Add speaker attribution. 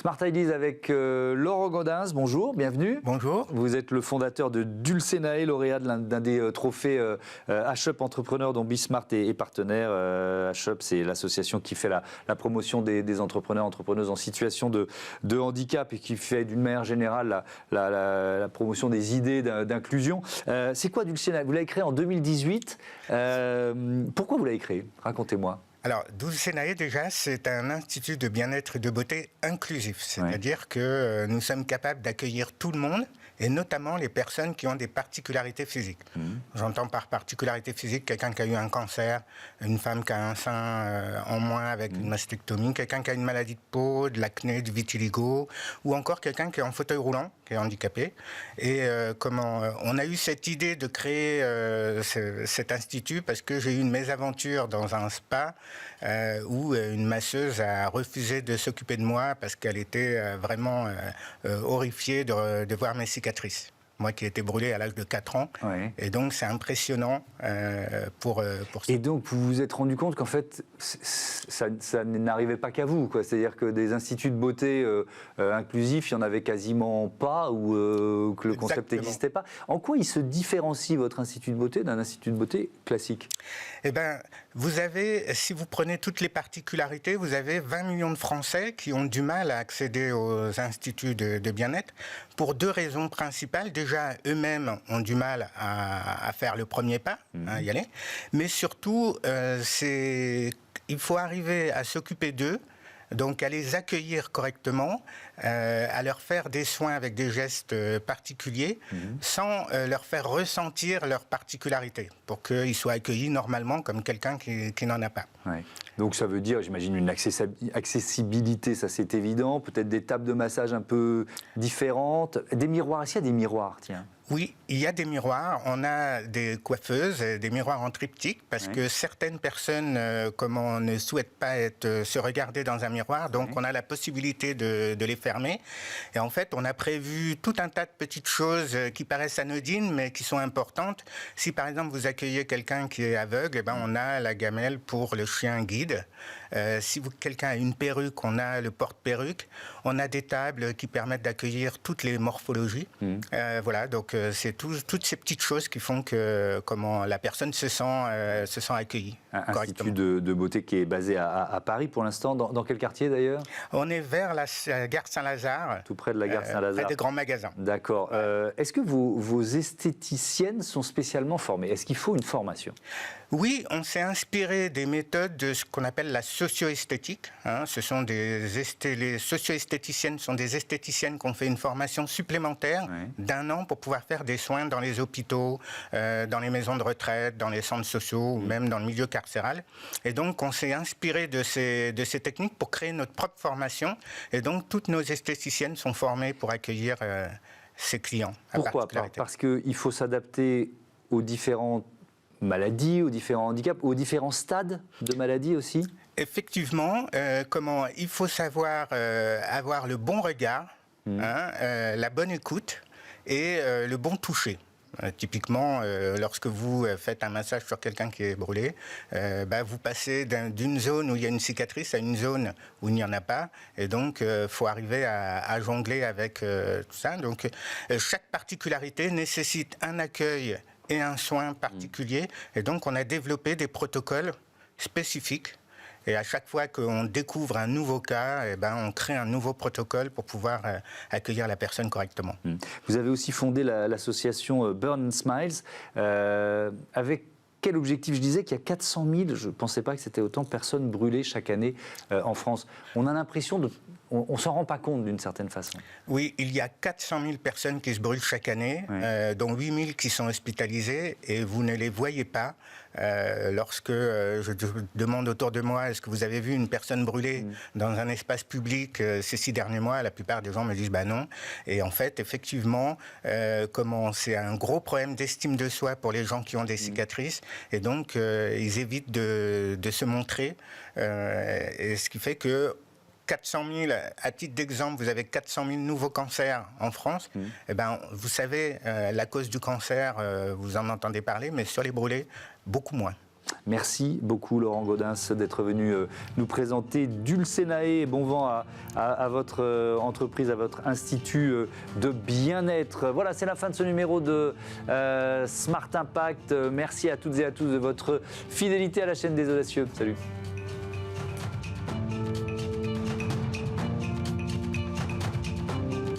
Speaker 1: Smart Ideas avec Laurent Gaudens, bonjour, bienvenue.
Speaker 2: Bonjour.
Speaker 1: Vous êtes le fondateur de Dulcenae, lauréat d'un des trophées H-Up Entrepreneur dont Bismart est partenaire. H-Up, c'est l'association qui fait la promotion des entrepreneurs, entrepreneuses en situation de handicap et qui fait d'une manière générale la promotion des idées d'inclusion. C'est quoi Dulcenae? Vous l'avez créé en 2018. Pourquoi vous l'avez créé? Racontez-moi.
Speaker 2: Alors, Dulcenae, déjà, c'est un institut de bien-être et de beauté inclusif. C'est-à-dire que nous sommes capables d'accueillir tout le monde, et notamment les personnes qui ont des particularités physiques. J'entends par particularité physique quelqu'un qui a eu un cancer, une femme qui a un sein en moins avec une mastectomie, quelqu'un qui a une maladie de peau, de l'acné, du vitiligo, ou encore quelqu'un qui est en fauteuil roulant, qui est handicapé. Et on a eu cette idée de créer cet institut parce que j'ai eu une mésaventure dans un spa où une masseuse a refusé de s'occuper de moi parce qu'elle était vraiment horrifiée de voir mes cicatrices. Moi qui ai été brûlé à l'âge de 4 ans. Oui. Et donc c'est impressionnant pour ça.
Speaker 1: Et donc vous vous êtes rendu compte qu'en fait ça n'arrivait pas qu'à vous, quoi. C'est-à-dire que des instituts de beauté inclusifs, il n'y en avait quasiment pas ou que le concept n'existait pas. En quoi il se différencie votre institut de beauté d'un institut de beauté classique?
Speaker 2: Eh bien, vous avez, si vous prenez toutes les particularités, vous avez 20 millions de Français qui ont du mal à accéder aux instituts de bien-être pour deux raisons principales. Déjà, eux-mêmes ont du mal à faire le premier pas, à y aller. Mais surtout, il faut arriver à s'occuper d'eux, donc à les accueillir correctement, à leur faire des soins avec des gestes particuliers, sans leur faire ressentir leurs particularités, pour qu'ils soient accueillis normalement comme quelqu'un qui n'en a pas.
Speaker 1: Ouais. Donc ça veut dire, j'imagine, une accessibilité, ça c'est évident, peut-être des tables de massage un peu différentes, des miroirs. Est-ce qu'il y a des miroirs, tiens?
Speaker 2: Oui, il y a des miroirs. On a des coiffeuses, des miroirs en triptyque, parce que certaines personnes ne souhaitent pas se regarder dans un miroir, donc on a la possibilité de les fermer. Et en fait, on a prévu tout un tas de petites choses qui paraissent anodines, mais qui sont importantes. Si par exemple vous accueillez quelqu'un qui est aveugle, eh ben, on a la gamelle pour le chien guide. Si quelqu'un a une perruque, on a le porte-perruque. On a des tables qui permettent d'accueillir toutes les morphologies. Voilà, donc c'est toutes ces petites choses qui font que la personne se sent accueillie.
Speaker 1: Un institut de beauté qui est basé à Paris pour l'instant. Dans quel quartier d'ailleurs?
Speaker 2: On est vers la gare Saint-Lazare.
Speaker 1: Tout près de la gare Saint-Lazare.
Speaker 2: Près des grands magasins.
Speaker 1: D'accord. Est-ce que vos esthéticiennes sont spécialement formées? Est-ce qu'il faut une formation?
Speaker 2: Oui, on s'est inspiré des méthodes de ce qu'on appelle la socio-esthétique. Les socio-esthéticiennes sont des esthéticiennes qui ont fait une formation supplémentaire d'1 an pour pouvoir faire des soins dans les hôpitaux, dans les maisons de retraite, dans les centres sociaux ou même dans le milieu carcéral. Et donc, on s'est inspiré de ces techniques pour créer notre propre formation. Et donc, toutes nos esthéticiennes sont formées pour accueillir ces clients.
Speaker 1: Pourquoi? Parce qu'il faut s'adapter aux différentes maladies, aux différents handicaps, aux différents stades de maladie aussi? Effectivement,
Speaker 2: il faut savoir avoir le bon regard, la bonne écoute et le bon toucher. Typiquement, lorsque vous faites un massage sur quelqu'un qui est brûlé, vous passez d'une zone où il y a une cicatrice à une zone où il n'y en a pas. Et donc, il faut arriver à jongler avec tout ça. Donc, chaque particularité nécessite un accueil et un soin particulier. Et donc, on a développé des protocoles spécifiques. Et à chaque fois qu'on découvre un nouveau cas, on crée un nouveau protocole pour pouvoir accueillir la personne correctement.
Speaker 1: Vous avez aussi fondé l'association Burn Smiles. Avec quel objectif? Je disais qu'il y a 400 000, je ne pensais pas que c'était autant de personnes brûlées chaque année en France. On a l'impression on ne s'en rend pas compte d'une certaine façon.
Speaker 2: Oui, il y a 400 000 personnes qui se brûlent chaque année, dont 8 000 qui sont hospitalisées, et vous ne les voyez pas. Lorsque je demande autour de moi, est-ce que vous avez vu une personne brûlée dans un espace public ces 6 derniers mois? La plupart des gens me disent non. Et en fait, effectivement, c'est un gros problème d'estime de soi pour les gens qui ont des cicatrices, et donc ils évitent de se montrer, et ce qui fait que 400 000, à titre d'exemple, vous avez 400 000 nouveaux cancers en France. Vous savez, la cause du cancer, vous en entendez parler, mais sur les brûlés, beaucoup moins.
Speaker 1: Merci beaucoup Laurent Gaudens d'être venu nous présenter Dulcenae. Bon vent à votre entreprise, à votre institut de bien-être. Voilà, c'est la fin de ce numéro de Smart Impact. Merci à toutes et à tous de votre fidélité à la chaîne des Audacieux. Salut.